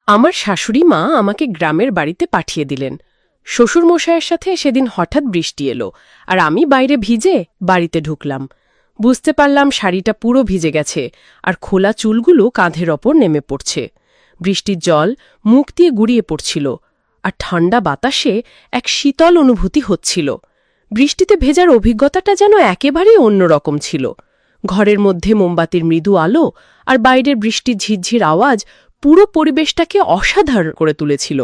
আমার শাশুড়ি মা আমাকে গ্রামের বাড়িতে পাঠিয়ে দিলেন। শ্বশুরমশাইয়ের সাথে সেদিন হঠাৎ বৃষ্টি এলো, আর আমি বাইরে ভিজে বাড়িতে ঢুকলাম। বুঝতে পারলাম শাড়িটা পুরো ভিজে গেছে, আর খোলা চুলগুলো কাঁধের ওপর নেমে পড়ছে। বৃষ্টির জল মুখ দিয়ে গুড়িয়ে পড়ছিল, আর ঠান্ডা বাতাসে এক শীতল অনুভূতি হচ্ছিল। বৃষ্টিতে ভেজার অভিজ্ঞতাটা যেন একেবারেই অন্যরকম ছিল। ঘরের মধ্যে মোমবাতির মৃদু আলো আর বাইরের বৃষ্টির ঝিরঝির আওয়াজ পুরো পরিবেশটাকে অসাধারণ করে তুলেছিল।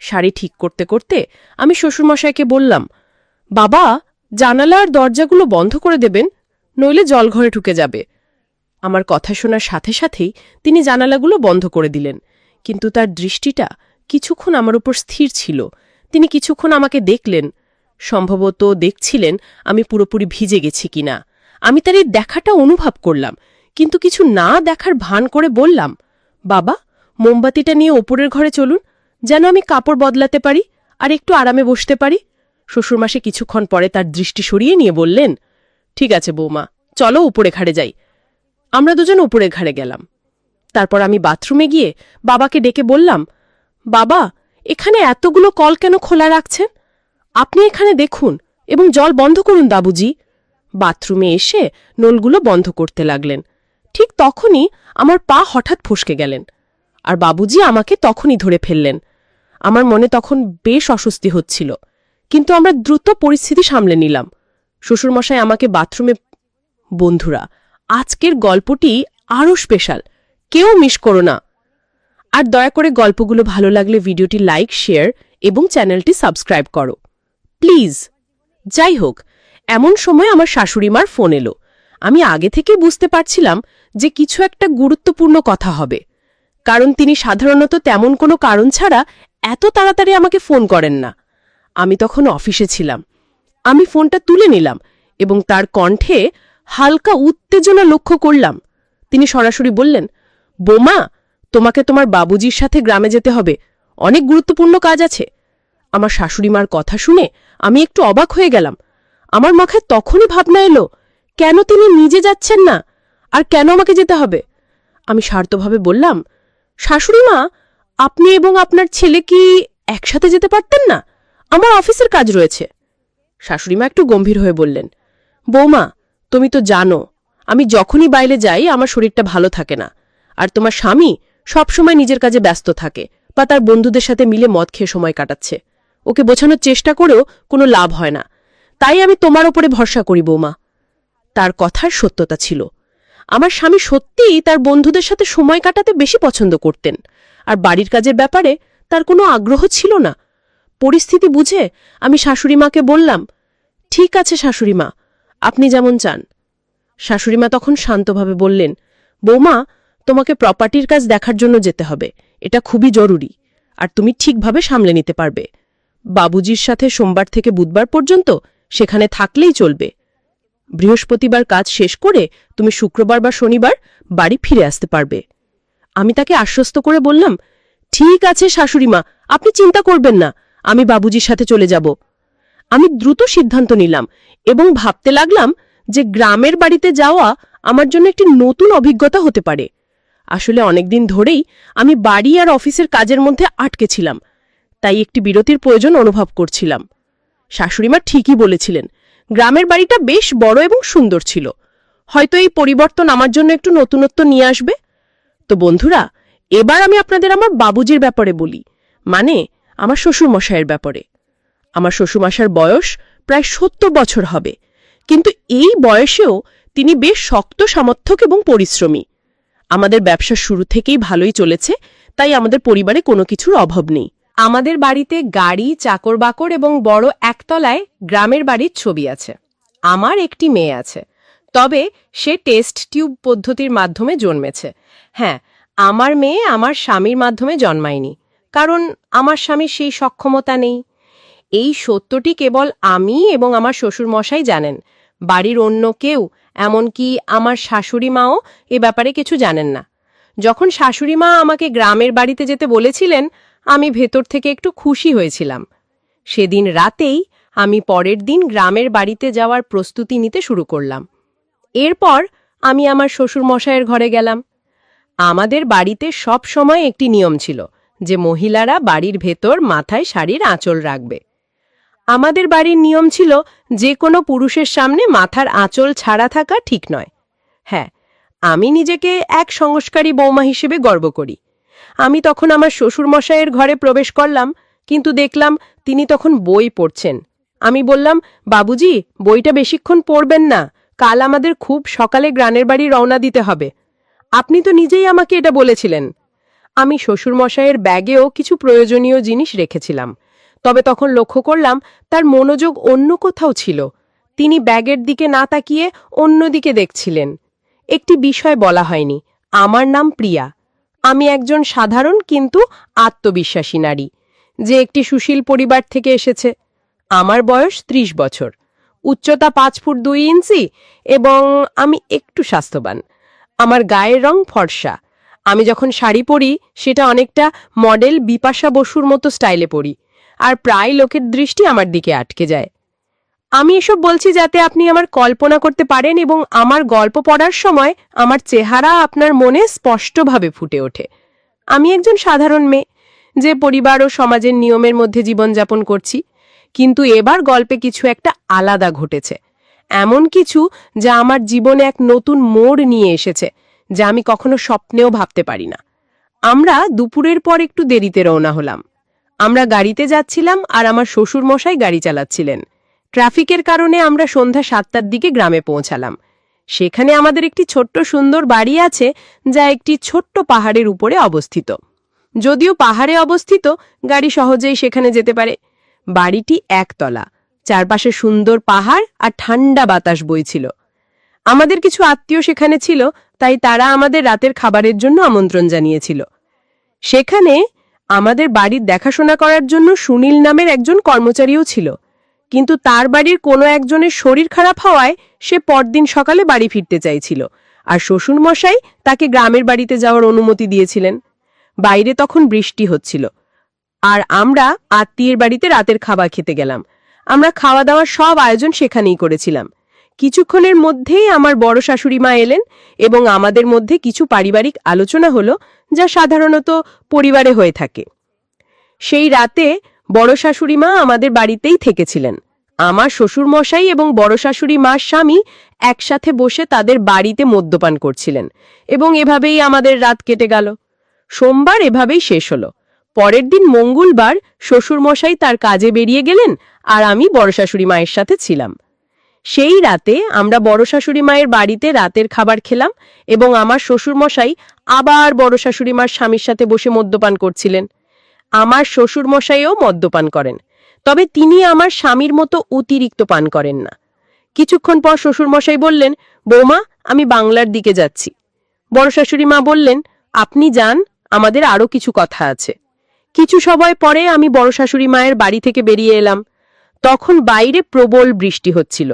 শাড়ি ঠিক করতে করতে আমি শ্বশুরমশাইকে বললাম, বাবা, জানালা আর দরজাগুলো বন্ধ করে দেবেন, নইলে জল ঘরে ঢুকে যাবে। আমার কথা শোনার সাথে সাথেই তিনি জানালাগুলো বন্ধ করে দিলেন, কিন্তু তার দৃষ্টিটা কিছুক্ষণ আমার উপর স্থির ছিল। তিনি কিছুক্ষণ আমাকে দেখলেন, সম্ভবত দেখছিলেন আমি পুরোপুরি ভিজে গেছি কিনা। আমি তার এই দেখাটা অনুভব করলাম, কিন্তু কিছু না দেখার ভান করে বললাম, বাবা, মোমবাতিটা নিয়ে ওপরের ঘরে চলুন, যেন আমি কাপড় বদলাতে পারি আর একটু আরামে বসতে পারি। শ্বশুরমাসে কিছুক্ষণ পরে তার দৃষ্টি সরিয়ে নিয়ে বললেন, ঠিক আছে বৌমা, চলো উপরে ঘাড়ে যাই। আমরা দুজন উপরে ঘাড়ে গেলাম। তারপর আমি বাথরুমে গিয়ে বাবাকে ডেকে বললাম, বাবা, এখানে এতগুলো কল কেন খোলা রাখছেন? আপনি এখানে দেখুন এবং জল বন্ধ করুন দাবুজি। বাথরুমে এসে নলগুলো বন্ধ করতে লাগলেন। ঠিক তখনই আমার পা হঠাৎ ফসকে গেলেন, আর বাবুজি আমাকে তখনই ধরে ফেললেন। আমার মনে তখন বেশ অস্বস্তি হচ্ছিল, কিন্তু আমরা দ্রুত পরিস্থিতি সামলে নিলাম। শ্বশুরমশাই আমাকে বাথরুমে। বন্ধুরা, আজকের গল্পটি আরও স্পেশাল, কেউ মিস করো না। আর দয়া করে গল্পগুলো ভালো লাগলে ভিডিওটি লাইক, শেয়ার এবং চ্যানেলটি সাবস্ক্রাইব করো প্লিজ। যাই হোক, এমন সময় আমার শাশুড়িমার ফোন এলো। আমি আগে থেকে বুঝতে পারছিলাম যে কিছু একটা গুরুত্বপূর্ণ কথা হবে, কারণ তিনি সাধারণত তেমন কোনো কারণ ছাড়া এত তাড়াতাড়ি আমাকে ফোন করেন না। আমি তখন অফিসে ছিলাম। আমি ফোনটা তুলে নিলাম এবং তার কণ্ঠে হালকা উত্তেজনা লক্ষ্য করলাম। তিনি সরাসরি বললেন, বোমা, তোমাকে তোমার বাবুজির সাথে গ্রামে যেতে হবে, অনেক গুরুত্বপূর্ণ কাজ আছে। আমার শাশুড়িমার কথা শুনে আমি একটু অবাক হয়ে গেলাম। আমার মাথায় তখনই ভাবনা এলো, কেন তিনি নিজে যাচ্ছেন না, আর কেন আমাকে যেতে হবে? আমি স্বার্থভাবে বললাম, শাশুড়িমা, আপনি এবং আপনার ছেলে কি একসাথে যেতে পারতেন না? আমার অফিসের কাজ রয়েছে। শাশুড়িমা একটু গম্ভীর হয়ে বললেন, বৌমা, তুমি তো জানো আমি যখনই বাইরে যাই আমার শরীরটা ভালো থাকে না, আর তোমার স্বামী সবসময় নিজের কাজে ব্যস্ত থাকে বা তার বন্ধুদের সাথে মিলে মদ খেয়ে সময় কাটাচ্ছে। ওকে বোঝানোর চেষ্টা করেও কোনো লাভ হয় না, তাই আমি তোমার ওপরে ভরসা করি বৌমা। তার কথার সত্যতা ছিল। আমার স্বামী সত্যিই তার বন্ধুদের সাথে সময় কাটাতে বেশি পছন্দ করতেন, আর বাড়ির কাজের ব্যাপারে তার কোনো আগ্রহ ছিল না। পরিস্থিতি বুঝে আমি শাশুড়িমাকে বললাম, ঠিক আছে শাশুড়িমা, আপনি যেমন চান। শাশুড়িমা তখন শান্তভাবে বললেন, বৌমা, তোমাকে প্রপার্টির কাজ দেখার জন্য যেতে হবে, এটা খুবই জরুরি, আর তুমি ঠিকভাবে সামলে নিতে পারবে। বাবুজির সাথে সোমবার থেকে বুধবার পর্যন্ত সেখানে থাকলেই চলবে। বৃহস্পতিবার কাজ শেষ করে তুমি শুক্রবার বা শনিবার বাড়ি ফিরে আসতে পারবে। আমি তাকে আশ্বস্ত করে বললাম, ঠিক আছে শাশুড়িমা, আপনি চিন্তা করবেন না, আমি বাবুজির সাথে চলে যাব। আমি দ্রুত সিদ্ধান্ত নিলাম এবং ভাবতে লাগলাম যে গ্রামের বাড়িতে যাওয়া আমার জন্য একটি নতুন অভিজ্ঞতা হতে পারে। আসলে অনেকদিন ধরেই আমি বাড়ি আর অফিসের কাজের মধ্যে আটকে ছিলাম, তাই একটি বিরতির প্রয়োজন অনুভব করছিলাম। শাশুড়িমা ঠিকই বলেছিলেন, গ্রামের বাড়িটা বেশ বড় এবং সুন্দর ছিল। হয়তো এই পরিবর্তন আমার জন্য একটু নতুনত্ব নিয়ে আসবে। তো বন্ধুরা, এবার আমি আপনাদের আমার বাবুজির ব্যাপারে বলি, মানে আমার শ্বশুরমশাইয়ের ব্যাপারে। আমার শ্বশুরমশাইয়ের বয়স প্রায় ৭০ বছর হবে, কিন্তু এই বয়সেও তিনি বেশ শক্ত সমর্থক এবং পরিশ্রমী। আমাদের ব্যবসা শুরু থেকেই ভালোই চলেছে, তাই আমাদের পরিবারে কোনো কিছুর অভাব নেই। আমাদের বাড়িতে গাড়ি, চাকর বাকর এবং বড় একতলায় গ্রামের বাড়ির ছবি আছে। আমার একটি মেয়ে আছে, তবে সে টেস্ট টিউব পদ্ধতির মাধ্যমে জন্মেছে। হ্যাঁ, আমার মেয়ে আমার স্বামীর মাধ্যমে জন্মায়নি, কারণ আমার স্বামীর সেই সক্ষমতা নেই। এই সত্যটি কেবল আমি এবং আমার শ্বশুরমশাই জানেন। বাড়ির অন্য কেউ, এমনকি আমার শাশুড়ি মাও এ ব্যাপারে কিছু জানেন না। যখন শাশুড়ি মা আমাকে গ্রামের বাড়িতে যেতে বলেছিলেন, আমি ভেতর থেকে একটু খুশি হয়েছিলাম। সেদিন রাতেই আমি পরের দিন গ্রামের বাড়িতে যাওয়ার প্রস্তুতি নিতে শুরু করলাম। এরপর আমি আমার শ্বশুরমশাইয়ের ঘরে গেলাম। আমাদের বাড়িতে সব সময় একটি নিয়ম ছিল যে মহিলারা বাড়ির ভেতর মাথায় শাড়ির আঁচল রাখবে। আমাদের বাড়ির নিয়ম ছিল যে কোনো পুরুষের সামনে মাথার আঁচল ছাড়া থাকা ঠিক নয়। হ্যাঁ, আমি নিজেকে এক সংস্কারী বৌমা হিসেবে গর্ব করি। আমি তখন আমার শ্বশুরমশাইয়ের ঘরে প্রবেশ করলাম, কিন্তু দেখলাম তিনি তখন বই পড়ছেন। আমি বললাম, বাবুজি, বইটা বেশিক্ষণ পড়বেন না, কাল আমাদের খুব সকালে গ্রামের বাড়ি রওনা দিতে হবে। আপনি তো নিজেই আমাকে এটা বলেছিলেন। আমি শ্বশুরমশাইয়ের ব্যাগেও কিছু প্রয়োজনীয় জিনিস রেখেছিলাম, তবে তখন লক্ষ্য করলাম তার মনোযোগ অন্য কোথাও ছিল। তিনি ব্যাগের দিকে না তাকিয়ে অন্যদিকে দেখছিলেন। একটি বিষয় বলা হয়নি, আমার নাম প্রিয়া। আমি একজন সাধারণ কিন্তু আত্মবিশ্বাসী নারী, যে একটি সুশীল পরিবার থেকে এসেছে। আমার বয়স ৩০ বছর, উচ্চতা ৫ ফুট ২ ইঞ্চি এবং আমি একটু স্বাস্থ্যবান। আমার গায়ের রং ফর্সা। আমি যখন শাড়ি পরি সেটা অনেকটা মডেল বিপাশা বসুর মতো স্টাইলে পরি, আর প্রায় লোকের দৃষ্টি আমার দিকে আটকে যায়। আমি এসব বলছি যাতে আপনি আমার কল্পনা করতে পারেন এবং আমার গল্প পড়ার সময় আমার চেহারা আপনার মনে স্পষ্টভাবে ফুটে ওঠে। আমি একজন সাধারণ মেয়ে, যে পরিবার ও সমাজের নিয়মের মধ্যে জীবনযাপন করছি, কিন্তু এবার গল্পে কিছু একটা আলাদা ঘটেছে। এমন কিছু যা আমার জীবনে এক নতুন মোড় নিয়ে এসেছে, যা আমি কখনো স্বপ্নেও ভাবতে পারি না। আমরা দুপুরের পর একটু দেরিতে রওনা হলাম। আমরা গাড়িতে যাচ্ছিলাম আর আমার শ্বশুর মশাই গাড়ি চালাচ্ছিলেন। ট্রাফিকের কারণে আমরা সন্ধ্যা ৭টার দিকে গ্রামে পৌঁছালাম। সেখানে আমাদের একটি ছোট্ট সুন্দর বাড়ি আছে, যা একটি ছোট্ট পাহাড়ের উপরে অবস্থিত। যদিও পাহাড়ে অবস্থিত, গাড়ি সহজেই সেখানে যেতে পারে। বাড়িটি একতলা, চারপাশে সুন্দর পাহাড় আর ঠান্ডা বাতাস বইছিল। আমাদের কিছু আত্মীয় সেখানে ছিল, তাই তারা আমাদের রাতের খাবারের জন্য আমন্ত্রণ জানিয়েছিল। সেখানে আমাদের বাড়ির দেখাশোনা করার জন্য সুনীল নামের একজন কর্মচারীও ছিল, কিন্তু তার বাড়ির কোনো একজনের শরীর খারাপ হওয়ায় সে পরদিন সকালে বাড়ি ফিরতে চাইছিল, আর শ্বশুরমশাই তাকে গ্রামের বাড়িতে যাওয়ার অনুমতি দিয়েছিলেন। বাইরে তখন বৃষ্টি হচ্ছিল, আর আমরা আত্মীয়ের বাড়িতে রাতের খাবার খেতে গেলাম। আমরা খাওয়া দাওয়ার সব আয়োজন সেখানেই করেছিলাম। কিছুক্ষণের মধ্যেই আমার বড় শাশুড়ি মা এলেন এবং আমাদের মধ্যে কিছু পারিবারিক আলোচনা হলো, যা সাধারণত পরিবারে হয়ে থাকে। সেই রাতে বড় শাশুড়ি মা আমাদের বাড়িতেই থেকেছিলেন। আমার শ্বশুরমশাই এবং বড় শাশুড়ি মার স্বামী একসাথে বসে তাদের বাড়িতে মদ্যপান করছিলেন, এবং এভাবেই আমাদের রাত কেটে গেল। সোমবার এভাবেই শেষ হলো। পরের দিন মঙ্গলবার শ্বশুরমশাই তার কাজে বেরিয়ে গেলেন, আর আমি বড় শাশুড়ি মায়ের সাথে ছিলাম। সেই রাতে আমরা বড় শাশুড়ি মায়ের বাড়িতে রাতের খাবার খেলাম, এবং আমার শ্বশুরমশাই আবার বড় শাশুড়ি মার স্বামীর সাথে বসে মদ্যপান করছিলেন। আমার শ্বশুরমশাইও মদ্যপান করেন, তবে তিনি আমার স্বামীর মতো অতিরিক্ত পান করেন না। কিছুক্ষণ পর শ্বশুরমশাই বললেন, বৌমা, আমি বাংলার দিকে যাচ্ছি। বড় শাশুড়ি মা বললেন, আপনি যান, আমাদের আরও কিছু কথা আছে। কিছু সময় পরে আমি বড় শাশুড়ি মায়ের বাড়ি থেকে বেরিয়ে এলাম। তখন বাইরে প্রবল বৃষ্টি হচ্ছিল,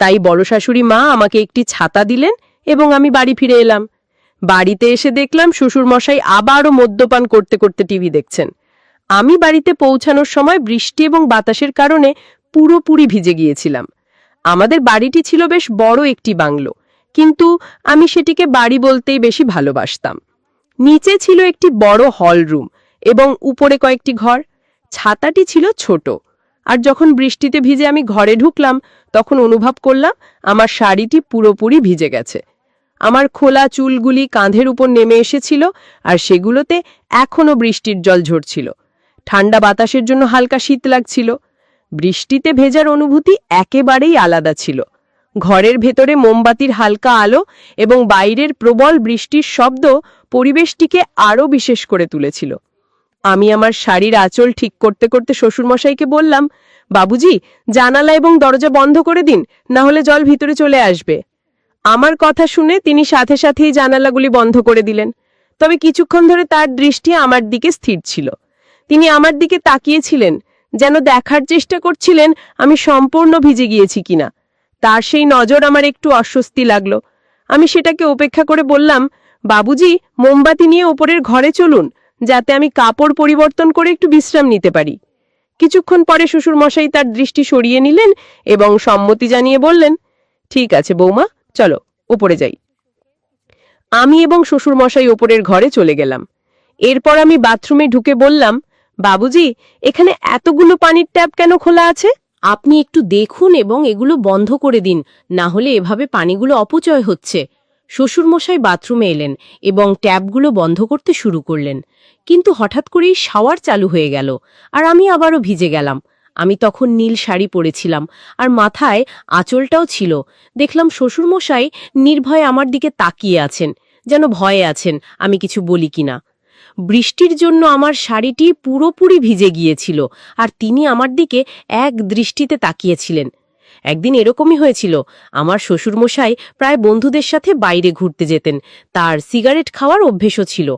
তাই বড় শাশুড়ি মা আমাকে একটি ছাতা দিলেন এবং আমি বাড়ি ফিরে এলাম। বাড়িতে এসে দেখলাম শ্বশুরমশাই আবারও মদ্যপান করতে করতে টিভি দেখছেন। আমি বাড়িতে পৌঁছানোর সময় বৃষ্টি এবং বাতাসের কারণে পুরোপুরি ভিজে গিয়েছিলাম। আমাদের বাড়িটি ছিল বেশ বড় একটি বাংলো, কিন্তু আমি সেটিকে বাড়ি বলতেই বেশি ভালোবাসতাম। নিচে ছিল একটি বড় হল রুম এবং উপরে কয়েকটি ঘর। ছাতাটি ছিল ছোট, আর যখন বৃষ্টিতে ভিজে আমি ঘরে ঢুকলাম, তখন অনুভব করলাম আমার শাড়িটি পুরোপুরি ভিজে গেছে। আমার খোলা চুলগুলি কাঁধের উপর নেমে এসেছিল, আর সেগুলোতে এখনো বৃষ্টির জল ঝরছিল। ঠান্ডা বাতাসের জন্য হালকা শীত লাগছিল। বৃষ্টিতে ভেজার অনুভূতি একেবারেই আলাদা ছিল। ঘরের ভেতরে মোমবাতির হালকা আলো এবং বাইরের প্রবল বৃষ্টির শব্দ পরিবেশটিকে আরও বিশেষ করে তুলেছিল। আমি আমার শাড়ির আঁচল ঠিক করতে করতে শ্বশুরমশাইকে বললাম, বাবুজি, জানালা এবং দরজা বন্ধ করে দিন, না হলে জল ভিতরে চলে আসবে। আমার কথা শুনে তিনি সাথে সাথেই জানালাগুলি বন্ধ করে দিলেন, তবে কিছুক্ষণ ধরে তার দৃষ্টি আমার দিকে স্থির ছিল। তিনি আমার দিকে তাকিয়েছিলেন, যেন দেখার চেষ্টা করছিলেন আমি সম্পূর্ণ ভিজে গিয়েছি কিনা। তার সেই নজর আমার একটু অস্বস্তি লাগলো। আমি সেটাকে উপেক্ষা করে বললাম, বাবুজি, মোমবাতি নিয়ে ওপরের ঘরে চলুন, যাতে আমি কাপড় পরিবর্তন করে একটু বিশ্রাম নিতে পারি। কিছুক্ষণ পরে শ্বশুরমশাই তার দৃষ্টি সরিয়ে নিলেন এবং সম্মতি জানিয়ে বললেন, ঠিক আছে বৌমা, চলো ওপরে যাই। আমি এবং শ্বশুরমশাই ওপরের ঘরে চলে গেলাম। এরপর আমি বাথরুমে ঢুকে বললাম, বাবুজি, এখানে এতগুলো পানির ট্যাপ কেন খোলা আছে? আপনি একটু দেখুন এবং এগুলো বন্ধ করে দিন, না হলে এভাবে পানিগুলো অপচয় হচ্ছে। শ্বশুরমশাই বাথরুমে এলেন এবং ট্যাপগুলো বন্ধ করতে শুরু করলেন। কিন্তু হঠাৎ করেই শাওয়ার চালু হয়ে গেল, আর আমি আবারও ভিজে গেলাম। আমি তখন নীল শাড়ি পরেছিলাম, আর মাথায় আঁচলটাও ছিল। দেখলাম শ্বশুরমশাই নির্ভয়ে আমার দিকে তাকিয়ে আছেন, যেন ভয়ে আছেন আমি কিছু বলি কিনা। বৃষ্টির জন্য আমার শাড়িটি পুরোপুরি ভিজে গিয়েছিল, আর তিনি আমার দিকে এক দৃষ্টিতে তাকিয়েছিলেন। একদিন এরকমই হয়েছিল। আমার শ্বশুরমশাই প্রায় বন্ধুদের সাথে বাইরে ঘুরতে যেতেন, তার সিগারেট খাওয়ার অভ্যেসও ছিল।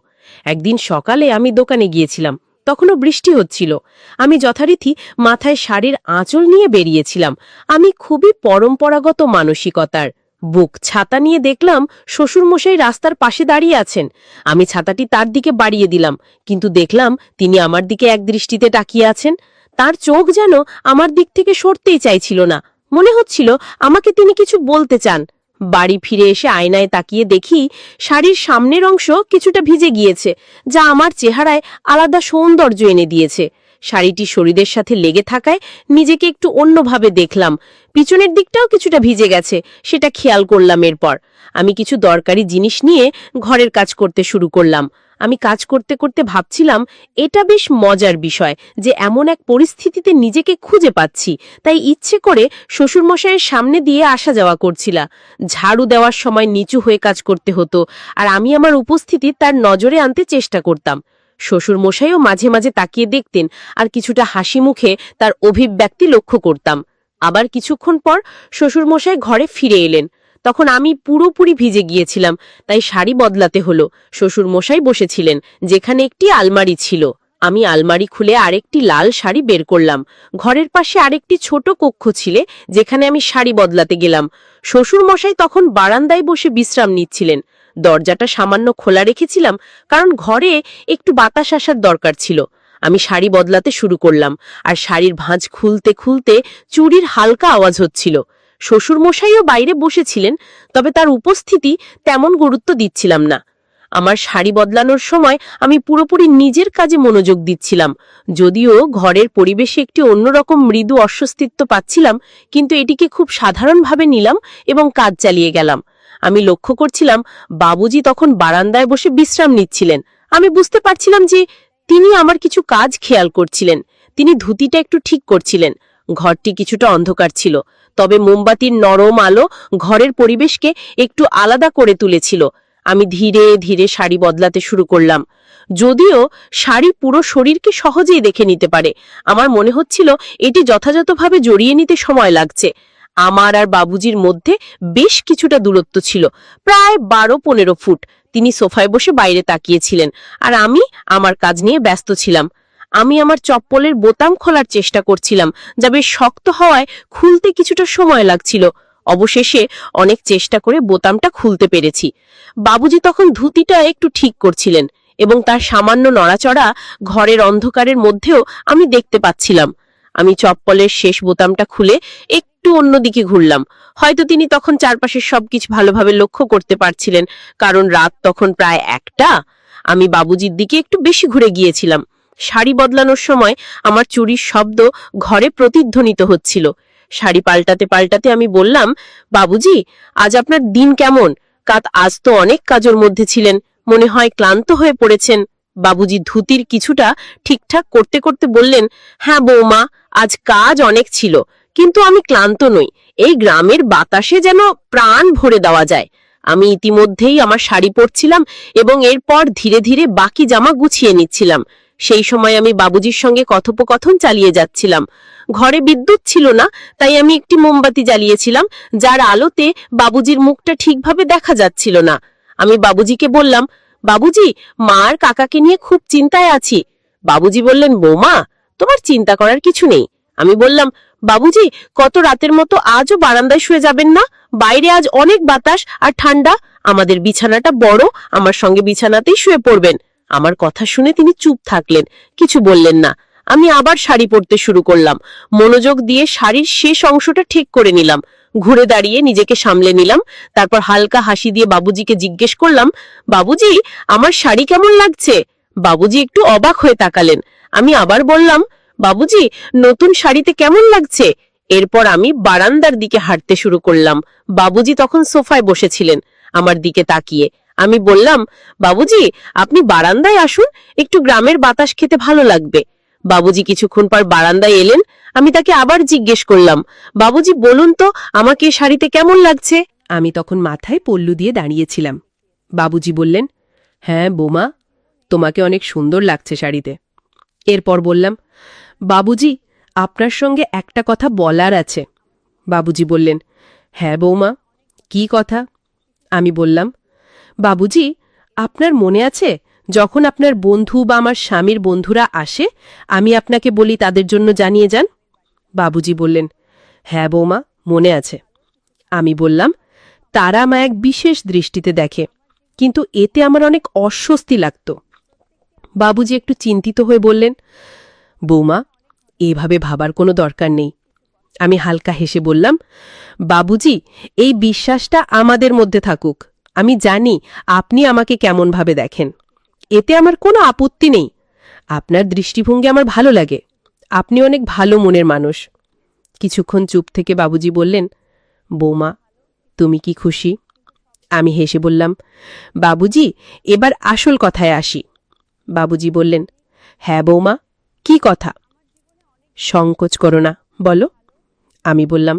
একদিন সকালে আমি দোকানে গিয়েছিলাম, তখনও বৃষ্টি হচ্ছিল। আমি যথারীতি মাথায় শাড়ির আঁচল নিয়ে বেরিয়েছিলাম। আমি খুবই পরম্পরাগত মানসিকতার। বুক ছাতা নিয়ে দেখলাম শ্বশুরমশাই রাস্তার পাশে দাঁড়িয়ে আছেন। আমি ছাতাটি তার দিকে বাড়িয়ে দিলাম, কিন্তু দেখলাম তিনি আমার দিকে এক দৃষ্টিতে তাকিয়ে আছেন। তার চোখ যেন আমার দিক থেকে সরতেই চাইছিল না। মনে হচ্ছিল আমাকে তিনি কিছু বলতে চান। বাড়ি ফিরে এসে আয়নায় তাকিয়ে দেখি শাড়ির সামনের অংশ কিছুটা ভিজে গিয়েছে, যা আমার চেহারায় আলাদা সৌন্দর্য এনে দিয়েছে। শাড়িটি শরীরের সাথে লেগে থাকায় নিজেকে একটু অন্যভাবে দেখলাম। পিছনের দিকটাও কিছুটা ভিজে গেছে, সেটা খেয়াল করলাম। এরপর আমি কিছু দরকারি জিনিস নিয়ে ঘরের কাজ করতে শুরু করলাম। আমি কাজ করতে করতে ভাবছিলাম, এটা বেশ মজার বিষয় যে এমন এক পরিস্থিতিতে নিজেকে খুঁজে পাচ্ছি। তাই ইচ্ছে করে শ্বশুরমশাইয়ের সামনে দিয়ে আসা যাওয়া করছিলাম। ঝাড়ু দেওয়ার সময় নিচু হয়ে কাজ করতে হতো, আর আমি আমার উপস্থিতি তার নজরে আনতে চেষ্টা করতাম। শ্বশুরমশাইও মাঝে মাঝে তাকিয়ে দেখতেন, আর কিছুটা হাসি মুখে তার অভিব্যক্তি লক্ষ্য করতাম। আবার কিছুক্ষণ পর শ্বশুরমশাই ঘরে ফিরে এলেন। তখন আমি পুরোপুরি ভিজে গিয়েছিলাম, তাই শাড়ি বদলাতে হলো। শ্বশুরমশাই বসেছিলেন, যেখানে একটি আলমারি ছিল। আমি আলমারি খুলে আরেকটি লাল শাড়ি বের করলাম। ঘরের পাশে আরেকটি ছোট কক্ষ ছিল, যেখানে আমি শাড়ি বদলাতে গেলাম। শ্বশুরমশাই তখন বারান্দায় বসে বিশ্রাম নিচ্ছিলেন। দরজাটা সামান্য খোলা রেখেছিলাম, কারণ ঘরে একটু বাতাস আসার দরকার ছিল। আমি শাড়ি বদলাতে শুরু করলাম, আর শাড়ির ভাঁজ খুলতে খুলতে চুড়ির হালকা আওয়াজ হচ্ছিল। শ্বশুরমশাইও বাইরে বসেছিলেন, তবে তার উপস্থিতি তেমন গুরুত্ব দিচ্ছিলাম না। আমার শাড়ি বদলানোর সময় আমি পুরোপুরি নিজের কাজে মনোযোগ দিচ্ছিলাম। যদিও ঘরের পরিবেশে একটি অন্যরকম মৃদু অস্বস্তিত্ব পাচ্ছিলাম, কিন্তু এটিকে খুব সাধারণভাবে নিলাম এবং কাজ চালিয়ে গেলাম। আমি লক্ষ্য করছিলাম বাবুজি তখন বারান্দায় বসে বিশ্রাম নিচ্ছিলেন। আমি বুঝতে পারছিলাম যে তিনি আমার কিছু কাজ খেয়াল করছিলেন। তিনি ধুতিটা একটু ঠিক করছিলেন। ঘরটি কিছুটা অন্ধকার ছিল, তবে মোমবাতির নরম আলো ঘরের পরিবেশকে একটু আলাদা করে তুলেছিল। আমি ধীরে ধীরে শাড়ি বদলাতে শুরু করলাম। যদিও শাড়ি পুরো শরীরকে সহজেই দেখে নিতে পারে, আমার মনে হচ্ছিল এটি যথাযথভাবে জড়িয়ে নিতে সময় লাগছে। আমার আর বাবুজির মধ্যে বেশ কিছুটা দূরত্ব ছিল, প্রায় 12-15 ফুট। তিনি সোফায় বসে বাইরে তাকিয়েছিলেন, আর আমি আমার কাজ নিয়ে ব্যস্ত ছিলাম। আমি আমার চপ্পলের বোতাম খোলার চেষ্টা করছিলাম, যা বেশ শক্ত হওয়ায় খুলতে কিছুটা সময় লাগছিল। অবশেষে অনেক চেষ্টা করে বোতামটা খুলতে পেরেছি। বাবুজি তখন ধুতিটা একটু ঠিক করছিলেন, এবং তার সামান্য নড়াচড়া ঘরের অন্ধকারের মধ্যেও আমি দেখতে পাচ্ছিলাম। আমি চপ্পলের শেষ বোতামটা খুলে একটু অন্যদিকে ঘুরলাম। হয়তো তিনি তখন চারপাশের সবকিছু ভালোভাবে লক্ষ্য করতে পারছিলেন, কারণ রাত তখন প্রায় 1টা। আমি বাবুজির দিকে একটু বেশি ঘুরে গিয়েছিলাম। শাড়ি বদলানোর সময় আমার চুরির শব্দ ঘরে প্রতিধ্বনিত হচ্ছিল। শাড়ি পাল্টাতে পাল্টাতে আমি বললাম, বাবুজি, আজ আপনার দিন কেমন? আজ তো অনেক কাজের মধ্যে ছিলেন, মনে হয় ক্লান্ত হয়ে পড়েছেন। বাবুজি ধুতির কিছুটা ঠিকঠাক করতে করতে বললেন, হ্যাঁ বৌমা, আজ কাজ অনেক ছিল, কিন্তু আমি ক্লান্ত নই। এই গ্রামের বাতাসে যেন প্রাণ ভরে দেওয়া যায়। আমি ইতিমধ্যেই আমার শাড়ি পরছিলাম এবং এরপর ধীরে ধীরে বাকি জামা গুছিয়ে নিচ্ছিলাম। সেই সময় আমি বাবুজির সঙ্গে কথোপকথন চালিয়ে যাচ্ছিলাম। ঘরে বিদ্যুৎ ছিল না, তাই আমি একটি মোমবাতি জ্বালিয়েছিলাম, যার আলোতে বাবুজির মুখটা ঠিকভাবে দেখা যাচ্ছিল না। আমি বাবুজিকে বললাম, বাবুজি, মা আর কাকাকে নিয়ে খুব চিন্তায় আছি। বাবুজি বললেন, বৌমা, তোমার চিন্তা করার কিছু নেই। আমি বললাম, বাবুজি, কত রাতের মতো আজও বারান্দায় শুয়ে যাবেন না? বাইরে আজ অনেক বাতাস আর ঠান্ডা। আমাদের বিছানাটা বড়, আমার সঙ্গে বিছানাতেই শুয়ে পড়বেন। আমার কথা শুনে তিনি চুপ থাকলেন, কিছু বললেন না। আমি আবার শাড়ি পরতে শুরু করলাম। মনোযোগ দিয়ে শাড়ির শেষ অংশটা ঠিক করে নিলাম। ঘুরে দাঁড়িয়ে নিজেকে সামলে নিলাম। তারপর হালকা হাসি দিয়ে বাবুজিকে জিজ্ঞেস করলাম, বাবুজি, আমার শাড়ি কেমন লাগছে? বাবুজি একটু অবাক হয়ে তাকালেন। আমি আবার বললাম, বাবুজি, নতুন শাড়িতে কেমন লাগছে? এরপর আমি বারান্দার দিকে হাঁটতে শুরু করলাম। বাবুজি তখন সোফায় বসেছিলেন, আমার দিকে তাকিয়ে। আমি বললাম, বাবুজি, আপনি বারান্দায় আসুন, একটু গ্রামের বাতাস খেতে ভালো লাগবে। বাবুজি কিছুক্ষণ পর বারান্দায় এলেন। আমি তাকে আবার জিজ্ঞেস করলাম, বাবুজি বলুন তো, আমাকে শাড়িতে কেমন লাগছে? আমি তখন মাথায় পল্লু দিয়ে দাঁড়িয়েছিলাম। বাবুজি বললেন, হ্যাঁ বৌমা, তোমাকে অনেক সুন্দর লাগছে শাড়িতে। এরপর বললাম, বাবুজি, আপনার সঙ্গে একটা কথা বলার আছে। বাবুজি বললেন, হ্যাঁ বৌমা, কি কথা? আমি বললাম, বাবুজি, আপনার মনে আছে যখন আপনার বন্ধু বা আমার স্বামীর বন্ধুরা আসে, আমি আপনাকে বলি তাদের জন্য জানিয়ে যান? বাবুজি বললেন, হ্যাঁ বৌমা, মনে আছে। আমি বললাম, তারা আমায় এক বিশেষ দৃষ্টিতে দেখে, কিন্তু এতে আমার অনেক অস্বস্তি লাগত। বাবুজি একটু চিন্তিত হয়ে বললেন, বৌমা, এভাবে ভাবার কোনো দরকার নেই। আমি হালকা হেসে বললাম, বাবুজি, এই বিশ্বাসটা আমাদের মধ্যে থাকুক। আমি জানি আপনি আমাকে কেমনভাবে দেখেন, এতে আমার কোনো আপত্তি নেই। আপনার দৃষ্টিভঙ্গি আমার ভালো লাগে। আপনি অনেক ভালো মনের মানুষ। কিছুক্ষণ চুপ থেকে বাবুজি বললেন, বৌমা, তুমি কি খুশি? আমি হেসে বললাম, বাবুজি, এবার আসল কথায় আসি। বাবুজি বললেন, হ্যাঁ বৌমা, কি কথা? সংকোচ করো না, বলো। আমি বললাম,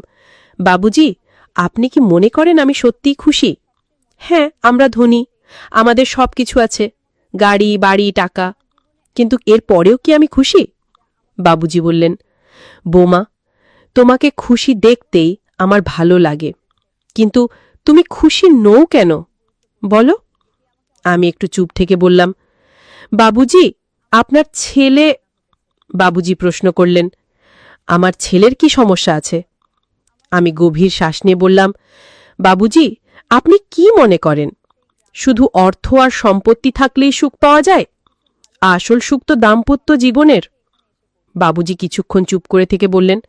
বাবুজি, আপনি কি মনে করেন আমি সত্যিই খুশি? হ্যাঁ, আমরা ধনী, আমাদের সব কিছু আছে, গাড়ি, বাড়ি, টাকা, কিন্তু এর পরেও কি আমি খুশি? বাবুজি বললেন, বৌমা, তোমাকে খুশি দেখতেই আমার ভালো লাগে, কিন্তু তুমি খুশি নও কেন, বলো। আমি একটু চুপ থেকে বললাম, বাবুজি, আপনার ছেলে। বাবুজি প্রশ্ন করলেন, আমার ছেলের কি সমস্যা আছে? আমি গভীর শ্বাস নিয়ে বললাম, বাবুজি, আপনি কি মনে করেন শুধু অর্থ আর সম্পত্তি থাকলেই সুখ পাওয়া যায়? আসল সুখ তো দাম্পত্য জীবনের। বাবুজি কিছুক্ষণ চুপ করে থেকে বললেন,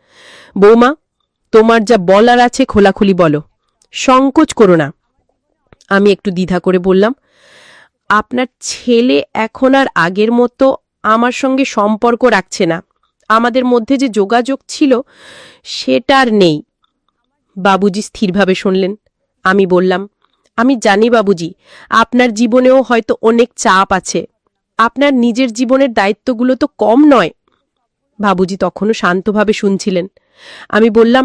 বৌমা, তোমার যা বলার আছে খোলাখুলি বলো, সংকোচ করো না। আমি একটু দ্বিধা করে বললাম, আপনার ছেলে এখন আর আগের মতো আমার সঙ্গে সম্পর্ক রাখছে না। আমাদের মধ্যে যে যোগাযোগ ছিল সেটা আর নেই। বাবুজি স্থিরভাবে শুনলেন। আমি বললাম, আমি জানি বাবুজি, আপনার জীবনেও হয়তো অনেক চাপ আছে। আপনার নিজের জীবনের দায়িত্বগুলো তো কম নয়। বাবুজি তখনও শান্তভাবে শুনছিলেন। আমি বললাম,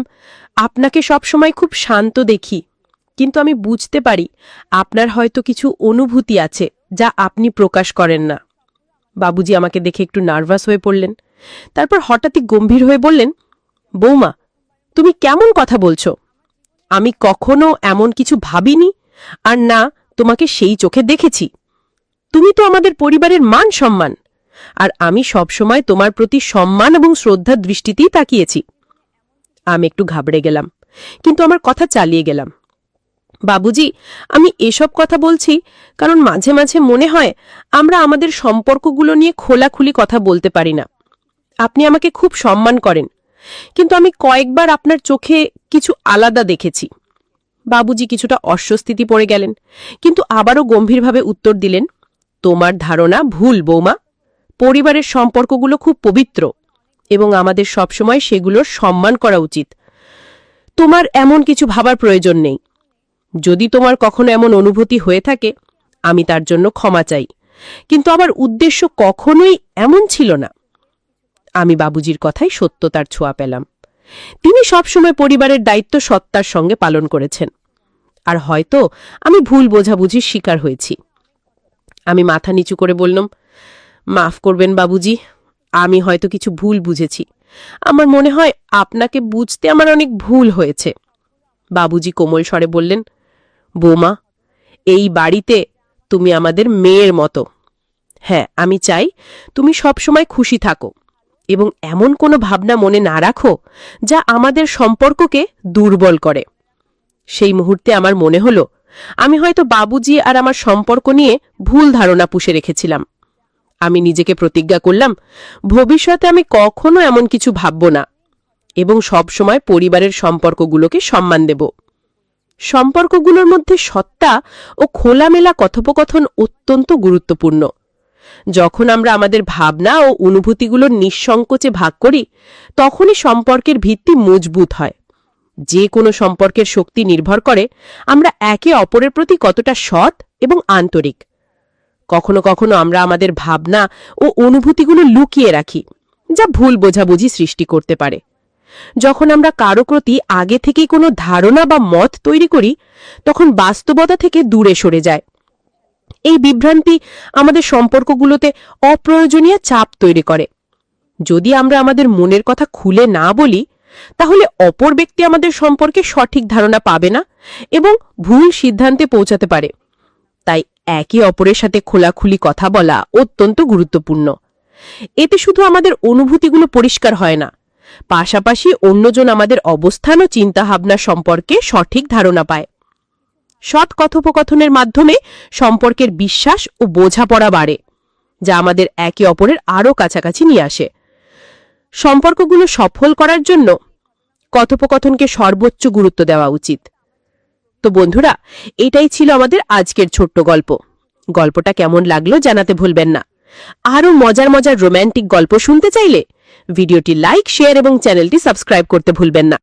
আপনাকে সবসময় খুব শান্ত দেখি, কিন্তু আমি বুঝতে পারি আপনার হয়তো কিছু অনুভূতি আছে যা আপনি প্রকাশ করেন না। বাবুজি আমাকে দেখে একটু নার্ভাস হয়ে পড়লেন। তারপর হঠাৎই গম্ভীর হয়ে বললেন, বৌমা, তুমি কেমন কথা বলছো? আমি কখনো এমন কিছু ভাবিনি, আর না তোমাকে সেই চোখে দেখেছি। তুমি তো আমাদের পরিবারের মান সম্মান, আর আমি সবসময় তোমার প্রতি সম্মান এবং শ্রদ্ধার দৃষ্টিতেই তাকিয়েছি। আমি একটু ঘাবড়ে গেলাম, কিন্তু আমার কথা চালিয়ে গেলাম। বাবুজি, আমি এসব কথা বলছি কারণ মাঝে মাঝে মনে হয় আমরা আমাদের সম্পর্কগুলো নিয়ে খোলাখুলি কথা বলতে পারি না। আপনি আমাকে খুব সম্মান করেন, কিন্তু আমি কয়েকবার আপনার চোখে কিছু আলাদা দেখেছি। বাবুজি কিছুটা অস্বস্তিতে পড়ে গেলেন, কিন্তু আবারও গম্ভীরভাবে উত্তর দিলেন, তোমার ধারণা ভুল বৌমা। পরিবারের সম্পর্কগুলো খুব পবিত্র এবং আমাদের সবসময় সেগুলোর সম্মান করা উচিত। তোমার এমন কিছু ভাবার প্রয়োজন নেই। যদি তোমার কখনো এমন অনুভূতি হয়ে থাকে, আমি তার জন্য ক্ষমা চাই, কিন্তু আমার উদ্দেশ্য কখনোই এমন ছিল না। আমি বাবুজির কথাই সত্যতার ছোঁয়া পেলাম। তিনি সবসময় পরিবারের দায়িত্ব সত্তার সঙ্গে পালন করেছেন, আর হয়তো আমি ভুল বোঝাবুঝির শিকার হয়েছি। আমি মাথা নিচু করে বললাম, মাফ করবেন বাবুজি, আমি হয়তো কিছু ভুল বুঝেছি। আমার মনে হয় আপনাকে বুঝতে আমার অনেক ভুল হয়েছে। বাবুজি কোমল স্বরে বললেন, বৌমা, এই বাড়িতে তুমি আমাদের মেয়ের মতো। হ্যাঁ, আমি চাই তুমি সবসময় খুশি থাকো এবং এমন কোনো ভাবনা মনে না রাখো যা আমাদের সম্পর্ককে দুর্বল করে। সেই মুহূর্তে আমার মনে হলো আমি হয়তো বাবুজি আর আমার সম্পর্ক নিয়ে ভুল ধারণা পুষে রেখেছিলাম। আমি নিজেকে প্রতিজ্ঞা করলাম ভবিষ্যতে আমি কখনো এমন কিছু ভাবব না এবং সব সময় পরিবারের সম্পর্কগুলোকে সম্মান দেব। সম্পর্কগুলোর মধ্যে সত্তা ও খোলামেলা কথোপকথন অত্যন্ত গুরুত্বপূর্ণ। যখন আমরা আমাদের ভাবনা ও অনুভূতিগুলোর নিঃসংকোচে ভাগ করি, তখনই সম্পর্কের ভিত্তি মজবুত হয়। যে কোনো সম্পর্কের শক্তি নির্ভর করে আমরা একে অপরের প্রতি কতটা সৎ এবং আন্তরিক। কখনো কখনো আমরা আমাদের ভাবনা ও অনুভূতিগুলো লুকিয়ে রাখি, যা ভুল বোঝাবুঝি সৃষ্টি করতে পারে। যখন আমরা কারো প্রতি আগে থেকেই কোনো ধারণা বা মত তৈরি করি, তখন বাস্তবতা থেকে দূরে সরে যায়। এই বিভ্রান্তি আমাদের সম্পর্কগুলোতে অপ্রয়োজনীয় চাপ তৈরি করে। যদি আমরা আমাদের মনের কথা খুলে না বলি, তাহলে অপর ব্যক্তি আমাদের সম্পর্কে সঠিক ধারণা পাবে না এবং ভুল সিদ্ধান্তে পৌঁছাতে পারে। তাই একে অপরের সাথে খোলাখুলি কথা বলা অত্যন্ত গুরুত্বপূর্ণ। এতে শুধু আমাদের অনুভূতিগুলো পরিষ্কার হয় না, পাশাপাশি অন্যজন আমাদের অবস্থান ও চিন্তাভাবনা সম্পর্কে সঠিক ধারণা পায়। সৎ কথোপকথনের মাধ্যমে সম্পর্কের বিশ্বাস ও বোঝাপড়া বাড়ে, যা আমাদের একে অপরের আরও কাছাকাছি নিয়ে আসে। সম্পর্কগুলো সফল করার জন্য কথোপকথনকে সর্বোচ্চ গুরুত্ব দেওয়া উচিত। তো বন্ধুরা, এটাই ছিল আমাদের আজকের ছোট্ট গল্প। গল্পটা কেমন লাগলো জানাতে ভুলবেন না। আরও মজার মজার রোম্যান্টিক গল্প শুনতে চাইলে ভিডিওটি লাইক, শেয়ার এবং চ্যানেলটি সাবস্ক্রাইব করতে ভুলবেন না।